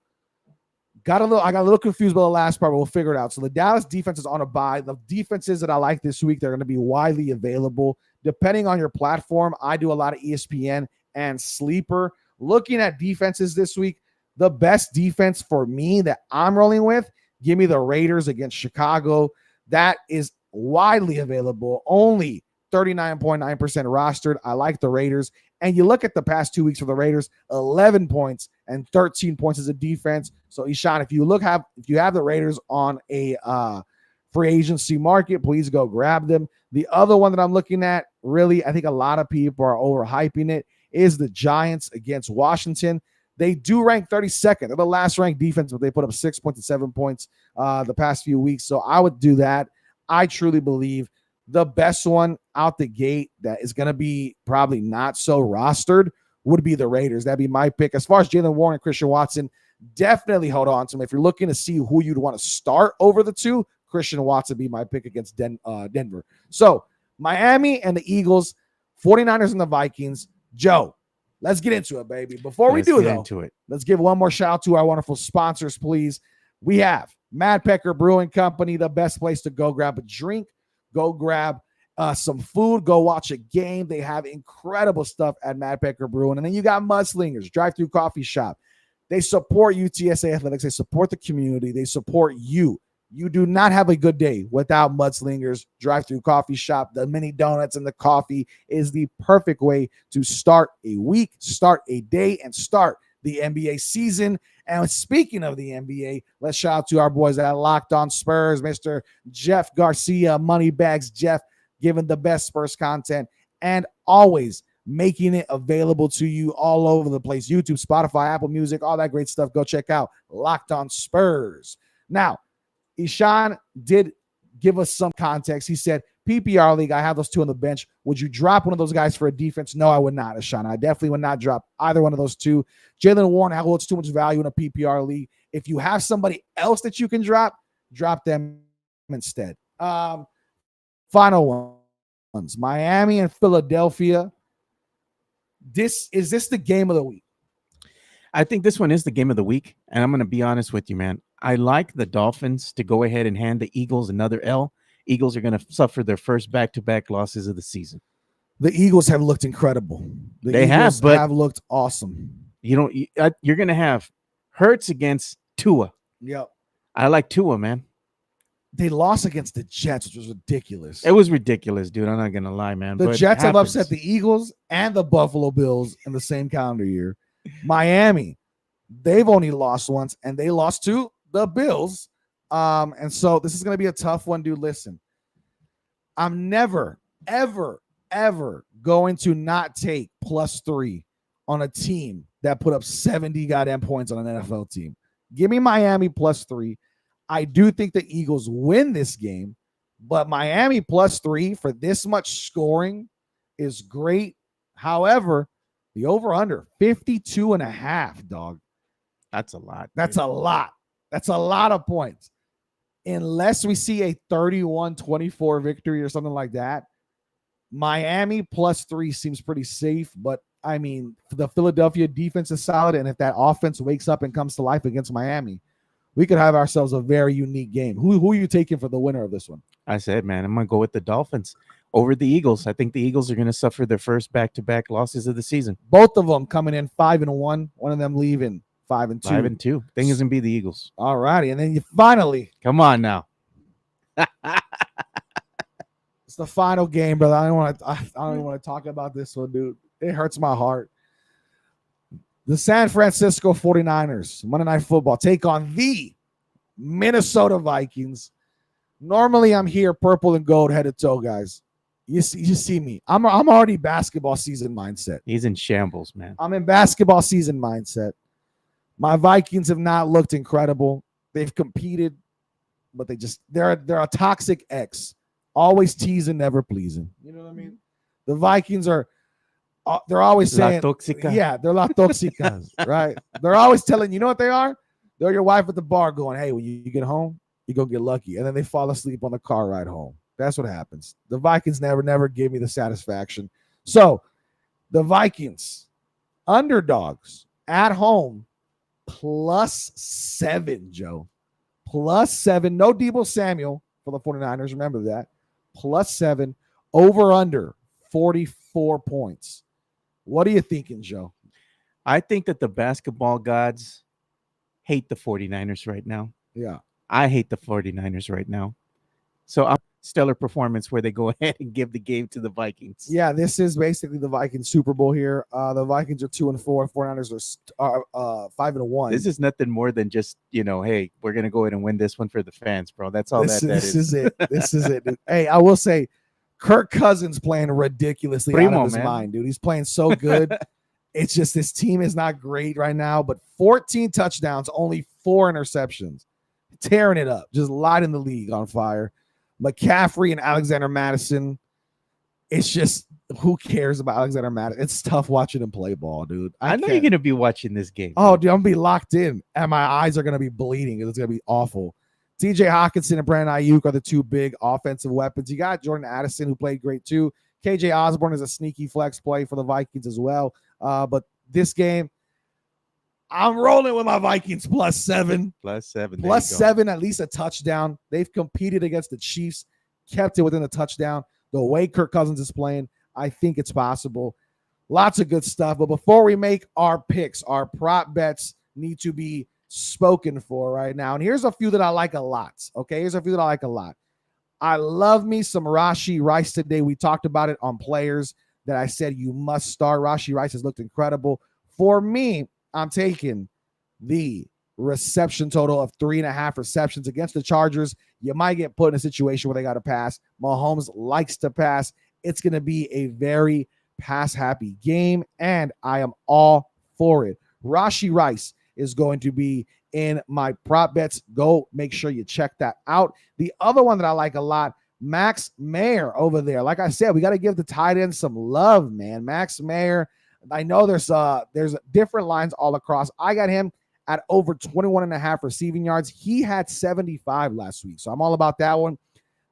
I got a little confused by the last part, but we'll figure it out. So the Dallas defense is on a bye. The defenses that I like this week, they're going to be widely available. Depending on your platform, I do a lot of ESPN and Sleeper. Looking at defenses this week, the best defense for me that I'm rolling with, give me the Raiders against Chicago. That is widely available. Only 39.9% rostered. I like the Raiders. And you look at the past 2 weeks for the Raiders, 11 points and 13 points as a defense. So Ishan, if you have the Raiders on a free agency market, please go grab them. The other one that I'm looking at, really, I think a lot of people are overhyping it, is the Giants against Washington. They do rank 32nd. They're the last ranked defense, but they put up 6 points and 7 points the past few weeks. So I would do that. I truly believe the best one out the gate that is going to be probably not so rostered would be the Raiders. That'd be my pick. As far as Jaylen Warren and Christian Watson, definitely hold on to them. If you're looking to see who you'd want to start over the two, Christian Watson would be my pick against Denver. So Miami and the Eagles, 49ers and the Vikings. Joe, let's get into it, baby. Before we Let's do, get though, into it. let's give one more shout out to our wonderful sponsors, please. We have Mad Pecker Brewing Company, the best place to go grab a drink, go grab some food, go watch a game. They have incredible stuff at Mad Pecker Brewing. And then you got Mudslingers, drive-through coffee shop. They support UTSA Athletics. They support the community. They support you. You do not have a good day without Mudslingers, drive-through coffee shop. The mini donuts and the coffee is the perfect way to start a week, start a day, and start the NBA season. And speaking of the NBA, let's shout out to our boys at Locked On Spurs, Mr. Jeff Garcia, Moneybags Jeff, giving the best Spurs content and always making it available to you all over the place. YouTube, Spotify, Apple Music, all that great stuff. Go check out Locked On Spurs. Now, Ishan did give us some context. He said, PPR league, I have those two on the bench. Would you drop one of those guys for a defense? No, I would not, Ishan. I definitely would not drop either one of those two. Jalen Warren holds too much value in a PPR league. If you have somebody else that you can drop them instead. Final ones. Miami and Philadelphia. Is this the game of the week? I think this one is the game of the week, and I'm going to be honest with you, man. I like the Dolphins to go ahead and hand the Eagles another L. Eagles are going to suffer their first back-to-back losses of the season. The Eagles have looked incredible. They have looked awesome. You're going to have Hurts against Tua. Yep. I like Tua, man. They lost against the Jets, which was ridiculous. It was ridiculous, dude. I'm not going to lie, man. The Jets have upset the Eagles and the Buffalo Bills in the same calendar year. Miami, they've only lost once, and they lost to the Bills. And so this is going to be a tough one, dude. Listen, I'm never, ever, ever going to not take +3 on a team that put up 70 goddamn points on an NFL team. Give me Miami +3. I do think the Eagles win this game, but Miami +3 for this much scoring is great. However, the over-under 52.5, dog. That's a lot. That's a lot. That's a lot of points. Unless we see a 31-24 victory or something like that, Miami +3 seems pretty safe. But, I mean, the Philadelphia defense is solid, and if that offense wakes up and comes to life against Miami, we could have ourselves a very unique game. Who are you taking for the winner of this one? I said, man, I'm going to go with the Dolphins over the Eagles. I think the Eagles are going to suffer their first back-to-back losses of the season. Both of them coming in 5-1. One of them leaving 5-2. 5-2. Thing is going to be the Eagles. All righty. And then you finally. Come on now. It's the final game, brother. I don't even want to talk about this one, dude. It hurts my heart. The San Francisco 49ers, Monday Night Football, take on the Minnesota Vikings. Normally, I'm here purple and gold, head to toe, guys. You see me. I'm already basketball season mindset. He's in shambles, man. I'm in basketball season mindset. My Vikings have not looked incredible. They've competed, but they're a toxic ex. Always teasing, never pleasing. You know what I mean? The Vikings are they're always saying, La toxica. Yeah, they're la toxicas, right? They're always telling you know what they are? They're your wife at the bar going, hey, when you get home, you're going to get lucky. And then they fall asleep on the car ride home. That's what happens. The Vikings never give me the satisfaction. So the Vikings, underdogs at home, +7, Joe. +7. No Deebo Samuel for the 49ers. Remember that. +7. Over under 44 points. What are you thinking, Joe? I think that the basketball gods hate the 49ers right now. Yeah. I hate the 49ers right now. So I'm stellar performance where they go ahead and give the game to the Vikings. Yeah, this is basically the Vikings Super Bowl here. The Vikings are 2-4. 49ers are 5-1. This is nothing more than just, hey, we're going to go ahead and win this one for the fans, bro. That's all this is. Is it. This is it, dude. Hey, I will say, Kirk Cousins playing ridiculously out of his mind, dude. He's playing so good. It's just this team is not great right now, but 14 touchdowns, only 4 interceptions. Tearing it up, just lighting the league on fire. McCaffrey and Alexander Madison. It's just, who cares about Alexander Madison? It's tough watching him play ball, dude. I know you're going to be watching this game. Oh, dude, I'm going to be locked in, and my eyes are going to be bleeding. It's going to be awful. TJ Hawkinson and Brandon Ayuk are the two big offensive weapons. You got Jordan Addison, who played great too. KJ Osborne is a sneaky flex play for the Vikings as well. But this game. I'm rolling with my Vikings +7. +7, at least a touchdown. They've competed against the Chiefs, kept it within the touchdown. The way Kirk Cousins is playing, I think it's possible. Lots of good stuff. But before we make our picks, our prop bets need to be spoken for right now. And here's a few that I like a lot. Okay, here's a few that I like a lot. I love me some Rashee Rice today. We talked about it on players that I said you must start. Rashee Rice has looked incredible. For me, I'm taking the reception total of 3.5 receptions against the Chargers. You might get put in a situation where they got to pass. Mahomes likes to pass. It's going to be a very pass-happy game, and I am all for it. Rashee Rice is going to be in my prop bets. Go make sure you check that out. The other one that I like a lot, Max Mayer over there. Like I said, we got to give the tight end some love, man. Max Mayer, I know there's different lines all across. I got him at over 21.5 receiving yards. He had 75 last week, so I'm all about that one.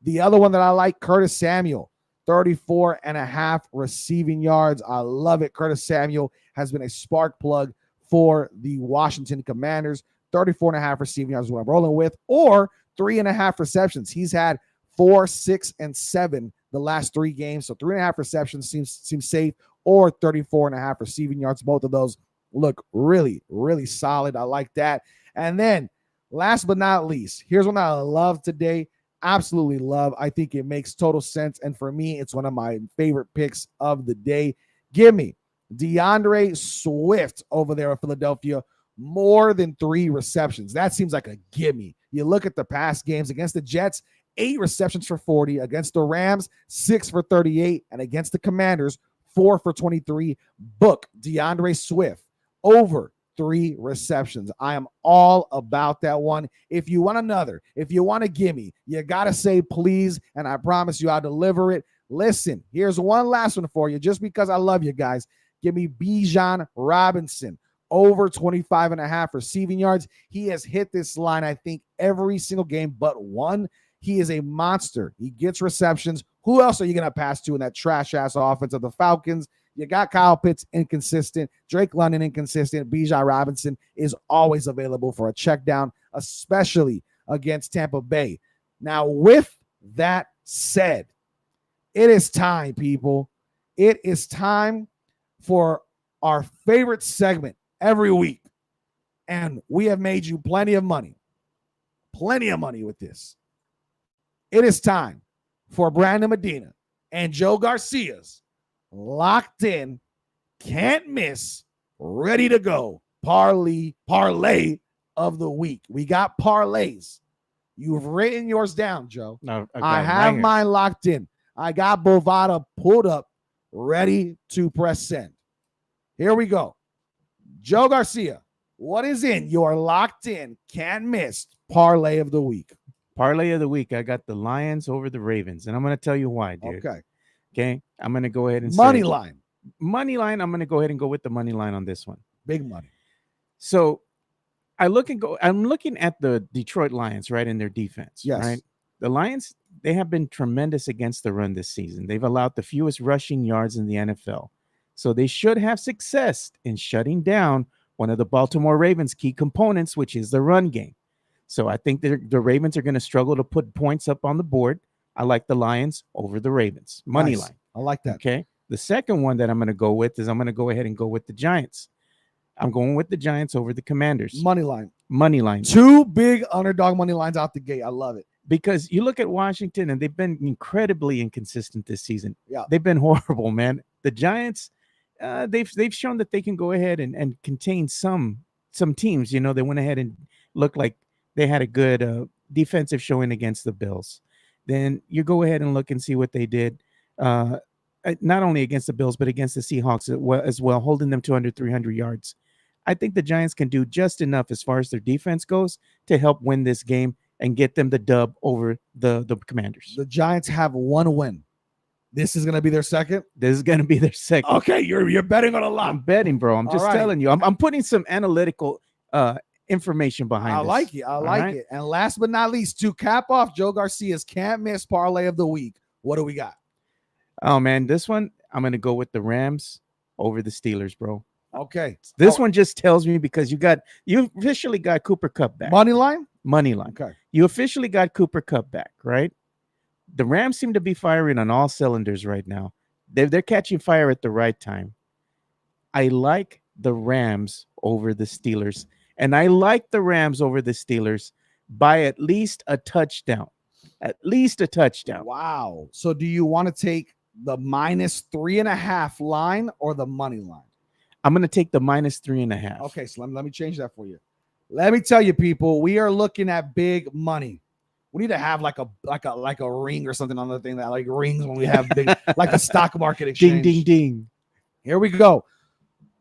The other one that I like, Curtis Samuel, 34.5 receiving yards. I love it. Curtis Samuel has been a spark plug for the Washington Commanders. 34.5 receiving yards is what I'm rolling with, or 3.5 receptions. He's had 4, 6, and 7 the last 3 games. So 3.5 receptions seems safe, or 34.5 receiving yards. Both of those look really, really solid. I like that. And then last but not least, here's one that I love today. Absolutely love. I think it makes total sense. And for me, it's one of my favorite picks of the day. Give me DeAndre Swift over there at Philadelphia, more than 3 receptions. That seems like a gimme. You look at the past games against the Jets, 8 receptions for 40. Against the Rams, 6 for 38. And against the Commanders, 4 for 23. Book DeAndre Swift over 3 receptions. I am all about that one. If you want another, if you want a gimme, you got to say please, and I promise you I'll deliver it. Listen, here's one last one for you, just because I love you guys. Give me Bijan Robinson, over 25.5 receiving yards. He has hit this line, I think, every single game but one. He is a monster. He gets receptions. Who else are you going to pass to in that trash-ass offense of the Falcons? You got Kyle Pitts, inconsistent. Drake London, inconsistent. Bijan Robinson is always available for a check down, especially against Tampa Bay. Now, with that said, it is time, people. It is time for our favorite segment every week. And we have made you plenty of money with this. It is time for Brandon Medina and Joe Garcia's Locked In, Can't Miss, Ready to Go parlay of the week. We got parlays. You've written yours down, Joe. No, I have mine locked in. I got Bovada pulled up, ready to press send. Here we go. Joe Garcia, what is in your Locked In, Can't Miss parlay of the week? Parlay of the week, I got the Lions over the Ravens, and I'm going to tell you why, dude. Okay. I'm going to go ahead and money line. Money line, I'm going to go ahead and go with the money line on this one. Big money. So I'm looking at the Detroit Lions, right, in their defense. Yes. Right? The Lions, they have been tremendous against the run this season. They've allowed the fewest rushing yards in the NFL. So they should have success in shutting down one of the Baltimore Ravens' key components, which is the run game. So I think the Ravens are going to struggle to put points up on the board. I like the Lions over the Ravens. Money line. I like that. Okay. The second one that I'm going to go with is I'm going to go ahead and go with the Giants. I'm going with the Giants over the Commanders. Money line. Money line. 2 big underdog money lines out the gate. I love it. Because you look at Washington, and they've been incredibly inconsistent this season. Yeah. They've been horrible, man. The Giants, they've shown that they can go ahead and contain some teams. You know, they went ahead and looked like they had a good defensive showing against the Bills. Then you go ahead and look and see what they did, not only against the Bills, but against the Seahawks as well, holding them to under 300 yards. I think the Giants can do just enough as far as their defense goes to help win this game and get them the dub over the Commanders. The Giants have 1 win. This is going to be their second? This is going to be their second. Okay, you're betting on a lot. I'm betting, bro. I'm just telling you. I'm putting some analytical information behind this. I like it. And last but not least, to cap off Joe Garcia's Can't Miss parlay of the week, what do we got? Oh, man, this one, I'm going to go with the Rams over the Steelers, bro. Okay. This one just tells me because you officially got Cooper Kupp back. Money line? Money line. Okay. You officially got Cooper Kupp back, right? The Rams seem to be firing on all cylinders right now. They're catching fire at the right time. I like the Rams over the Steelers, and I like the Rams over the Steelers by at least a touchdown. At least a touchdown. Wow. So do you want to take the -3.5 line or the money line? I'm going to take the -3.5. Okay, so let me change that for you. Let me tell you, people, we are looking at big money. We need to have like a ring or something on the thing that like rings when we have big, like a stock market exchange. Ding, ding, ding. Here we go.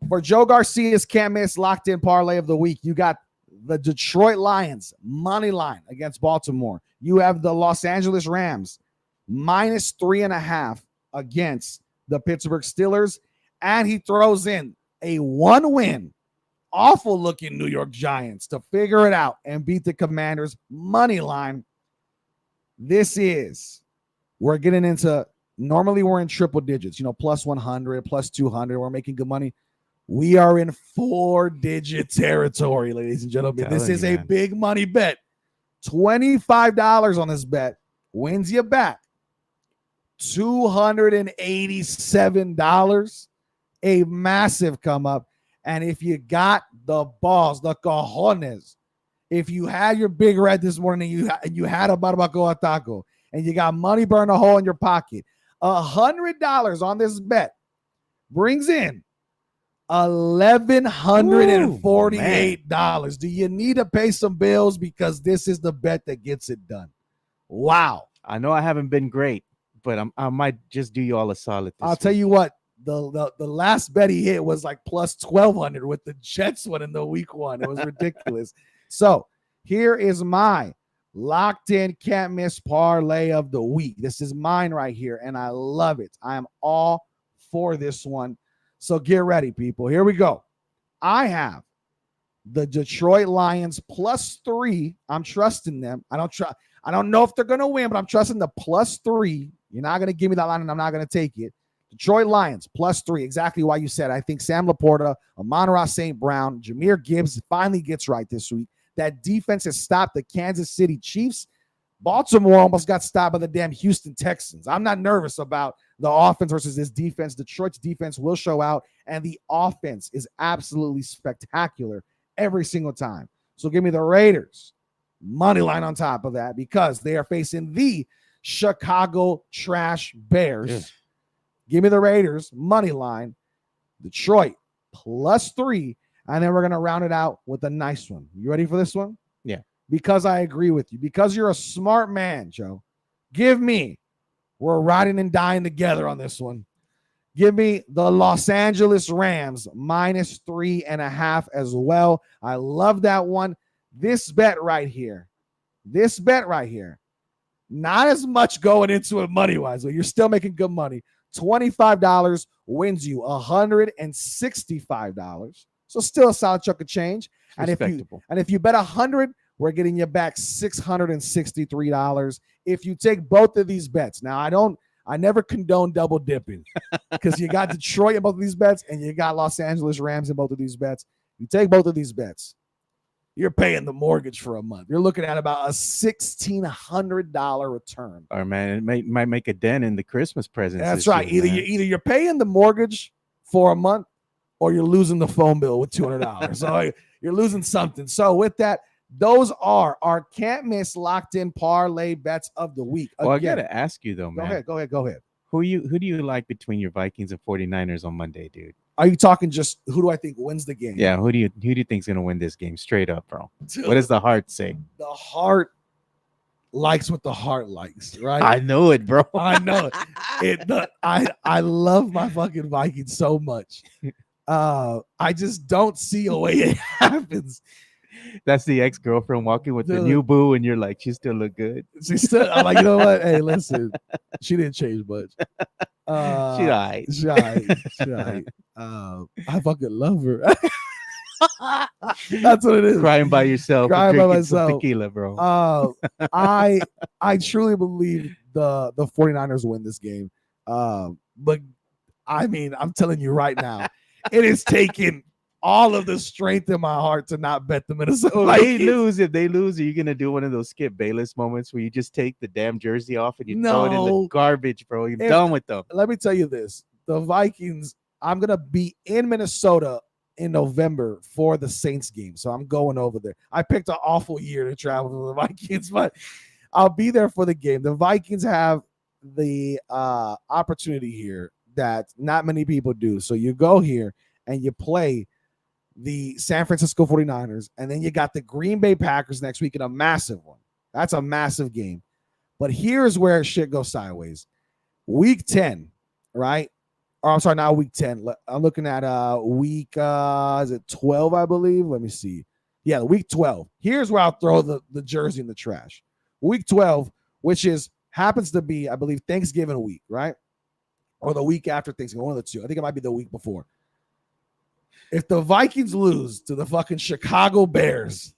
For Joe Garcia's can't miss locked in parlay of the week, you got the Detroit Lions money line against Baltimore. You have the Los Angeles Rams -3.5 against the Pittsburgh Steelers. And he throws in a 1-win, awful looking New York Giants to figure it out and beat the Commanders money line. We're getting into, normally we're in triple digits, plus 100, plus 200. We're making good money. We are in 4-digit territory, ladies and gentlemen. This is a big money bet. $25 on this bet wins you back $287. A massive come up. And if you got the balls, the cojones, if you had your big red this morning and you had a barbacoa taco and you got money burn a hole in your pocket, $100 on this bet brings in $1,148. Do you need to pay some bills? Because this is the bet that gets it done. Wow. I know I haven't been great, but I might just do you all a solid. I'll tell you what, the last bet he hit was like plus 1,200 with the Jets one in the week one. It was ridiculous. So here is my locked in can't miss parlay of the week. This is mine right here, and I love it. I am all for this one. So get ready, people. Here we go. I have the Detroit Lions +3. I'm trusting them. I don't know if they're going to win, but I'm trusting the +3. You're not going to give me that line, and I'm not going to take it. Detroit Lions +3. Exactly why you said. I think Sam Laporta, Amon-Ra St. Brown, Jahmyr Gibbs finally gets right this week. That defense has stopped the Kansas City Chiefs. Baltimore almost got stopped by the damn Houston Texans. I'm not nervous about the offense versus this defense. Detroit's defense will show out, and the offense is absolutely spectacular every single time. So give me the Raiders money line on top of that because they are facing the Chicago Trash Bears. Yeah. Give me the Raiders money line, Detroit +3, and then we're going to round it out with a nice one. You ready for this one? Yeah. Because I agree with you. Because you're a smart man, Joe. We're riding and dying together on this one. Give me the Los Angeles Rams -3.5 as well. I love that one. This bet right here, not as much going into it money-wise, but you're still making good money. $25 wins you $165. So still a solid chunk of change. And if you bet 100, we're getting you back $663. If you take both of these bets. Now, I never condone double dipping because you got Detroit in both of these bets and you got Los Angeles Rams in both of these bets. You take both of these bets, you're paying the mortgage for a month. You're looking at about a $1,600 return. Or man, it might make a dent in the Christmas presents. That's right. Either you're paying the mortgage for a month or you're losing the phone bill with $200. So you're losing something. So with that, those are our can't miss locked in parlay bets of the week. Well, I got to ask you though, man. Go ahead. Who do you like between your Vikings and 49ers on Monday, dude? Are you talking just who do I think wins the game? Yeah, who do you think is going to win this game straight up, bro? Dude, what does the heart say? The heart likes what the heart likes, right? I know it, bro. I know it. I love my fucking Vikings so much. I just don't see a way it happens. That's the ex-girlfriend walking with the new boo, and you're like, she still look good. I'm like, you know what? Hey, listen, she didn't change much. She right. I fucking love her. That's what it is. Crying by yourself. Crying by myself. Tequila, bro. I truly believe the 49ers win this game. But I mean, I'm telling you right now, It is taking all of the strength in my heart to not bet the Minnesota Vikings. If they lose, are you gonna do one of those Skip Bayless moments where you just take the damn jersey off and you throw it in the garbage, bro? You're done with them. Let me tell you this: the Vikings. I'm gonna be in Minnesota in November for the Saints game, so I'm going over there. I picked an awful year to travel to the Vikings, but I'll be there for the game. The Vikings have the opportunity here that not many people do. So you go here and you play the San Francisco 49ers, and then you got the Green Bay Packers next week in a massive one. That's a massive game. But here's where shit goes sideways. Week 10, right? Or I'm sorry, not week 10. I'm looking at week is it 12, I believe? Let me see. Yeah, week 12. Here's where I'll throw the jersey in the trash. Week 12, which happens to be, I believe, Thanksgiving week, right? Or the week after Thanksgiving, one of the two. I think it might be the week before. If the Vikings lose to the fucking Chicago Bears,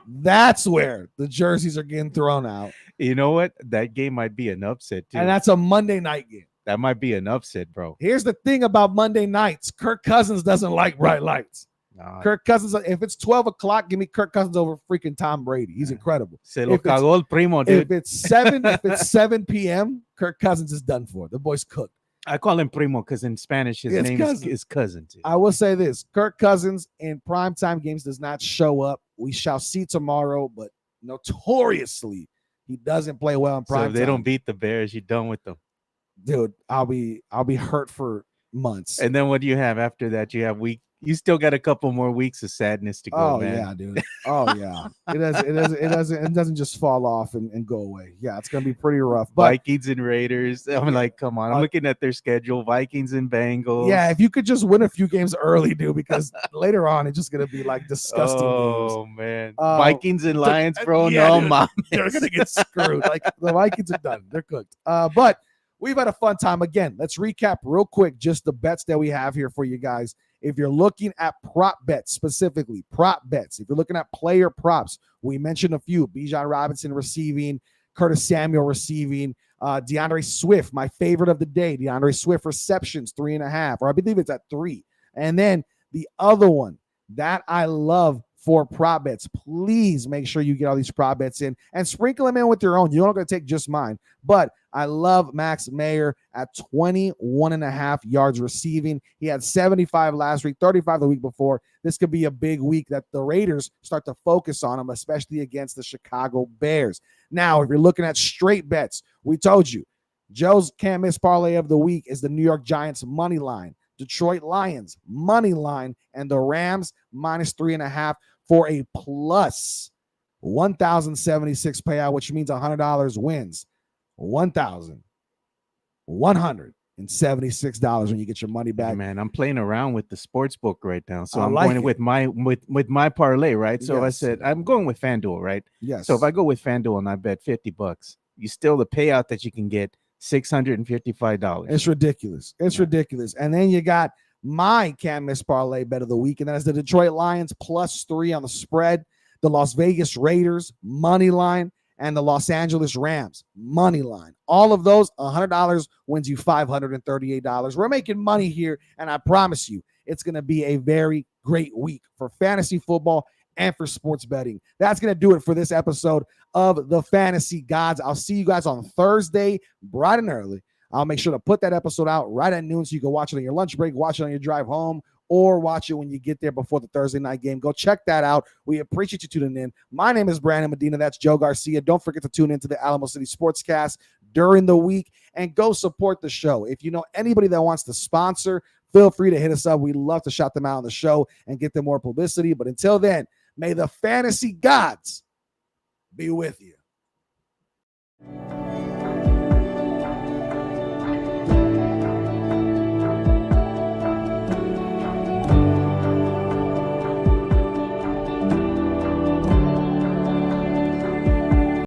that's where the jerseys are getting thrown out. You know what? That game might be an upset, too. And that's a Monday night game. That might be an upset, bro. Here's the thing about Monday nights. Kirk Cousins doesn't like bright lights. Nah. Kirk Cousins, if it's 12 o'clock, give me Kirk Cousins over freaking Tom Brady. He's incredible. Se lo cagó el primo, dude. If it's 7 p.m., Kirk Cousins is done for. The boy's cooked. I call him primo because in Spanish his name is cousin. Too. I will say this: Kirk Cousins in primetime games does not show up. We shall see tomorrow, but notoriously he doesn't play well in primetime. So if they don't beat the Bears, you're done with them, dude. I'll be hurt for months. And then what do you have after that? You have You still got a couple more weeks of sadness to go, man. Yeah, dude. Oh yeah. It doesn't just fall off and go away. Yeah, it's gonna be pretty rough. But Vikings and Raiders. I'm like, come on. I'm looking at their schedule. Vikings and Bengals. Yeah, if you could just win a few games early, dude, because later on it's just gonna be like disgusting. Oh games. Man. Vikings and Lions, bro. Yeah, no, dude, mom. They're gonna get screwed. Like the Vikings are done. They're cooked. But we've had a fun time. Again, let's recap real quick just the bets that we have here for you guys. If you're looking at prop bets, specifically prop bets, if you're looking at player props, we mentioned a few: Bijan Robinson receiving, Curtis Samuel receiving, DeAndre Swift, my favorite of the day, DeAndre Swift receptions 3.5, or I believe it's at 3. And then the other one that I love for prop bets, please make sure you get all these prop bets in and sprinkle them in with your own. You're not going to take just mine, but I love Max Mayer at 21.5 yards receiving. He had 75 last week, 35 the week before. This could be a big week that the Raiders start to focus on him, especially against the Chicago Bears. Now, if you're looking at straight bets, we told you Joe's can't miss parlay of the week is the New York Giants money line, Detroit Lions money line, and the Rams minus 3.5 for a plus 1,076 payout, which means $100 wins $1,176 when you get your money back. Man, I'm playing around with the sports book right now, so I'm going with my parlay, right? So I said I'm going with FanDuel, right? Yes. So if I go with FanDuel and I bet $50, you still the payout that you can get $655. It's ridiculous. It's ridiculous. And then you got my can't miss parlay bet of the week, and that's the Detroit Lions +3 on the spread, the Las Vegas Raiders money line, and the Los Angeles Rams money line. All of those, $100 wins you $538. We're making money here, and I promise you, it's going to be a very great week for fantasy football and for sports betting. That's going to do it for this episode of the Fantasy Gods. I'll see you guys on Thursday, bright and early. I'll make sure to put that episode out right at noon so you can watch it on your lunch break, watch it on your drive home, or watch it when you get there before the Thursday night game. Go check that out. We appreciate you tuning in. My name is Brandon Medina. That's Joe Garcia. Don't forget to tune into the Alamo City Sportscast during the week and go support the show. If you know anybody that wants to sponsor, feel free to hit us up. We'd love to shout them out on the show and get them more publicity. But until then, may the fantasy gods be with you.